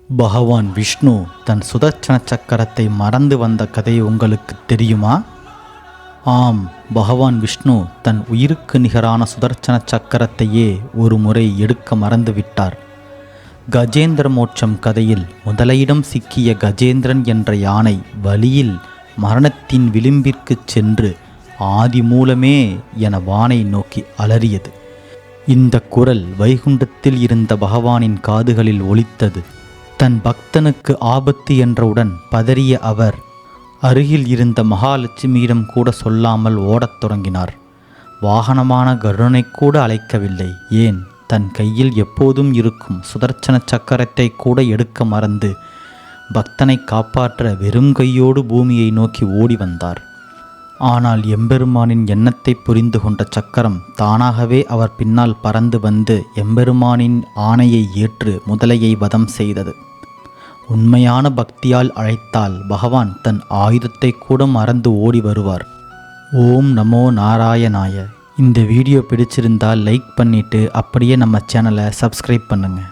பகவான் விஷ்ணு தன் சுதர்சன சக்கரத்தை மறந்து வந்த கதை உங்களுக்கு தெரியுமா? ஆம், பகவான் விஷ்ணு தன் உயிருக்கு நிகரான சுதர்சன சக்கரத்தையே ஒரு முறை எடுக்க மறந்துவிட்டார். கஜேந்திர மோட்சம் கதையில் முதலையிடம் சிக்கிய கஜேந்திரன் என்ற யானை வழியில் மரணத்தின் விளிம்பிற்கு சென்று ஆதி மூலமே என வானை நோக்கி அலறியது. இந்த குரல் வைகுண்டத்தில் இருந்த பகவானின் காதுகளில் ஒலித்தது. தன் பக்தனுக்கு ஆபத்து என்றவுடன் பதறிய அவர் அருகில் இருந்த மகாலட்சுமியிடம் கூட சொல்லாமல் ஓடத் தொடங்கினார். வாகனமான கருடனை கூட அழைக்கவில்லை. ஏன், தன் கையில் எப்போதும் இருக்கும் சுதர்சன சக்கரத்தை கூட எடுக்க மறந்து பக்தனை காப்பாற்ற வெறும் கையோடு பூமியை நோக்கி ஓடி வந்தார். ஆனால் எம்பெருமானின் எண்ணத்தை புரிந்து கொண்ட சக்கரம் தானாகவே அவர் பின்னால் பறந்து வந்து எம்பெருமானின் ஆணையை ஏற்று முதலையை வதம் செய்தது. உண்மையான பக்தியால் அழைத்தால் பகவான் தன் ஆயுதத்தை கூட மறந்து ஓடி வருவார். ஓம் நமோ நாராயணாய. இந்த வீடியோ பிடிச்சிருந்தால் லைக் பண்ணிவிட்டு அப்படியே நம்ம சேனலை சப்ஸ்கிரைப் பண்ணுங்கள்.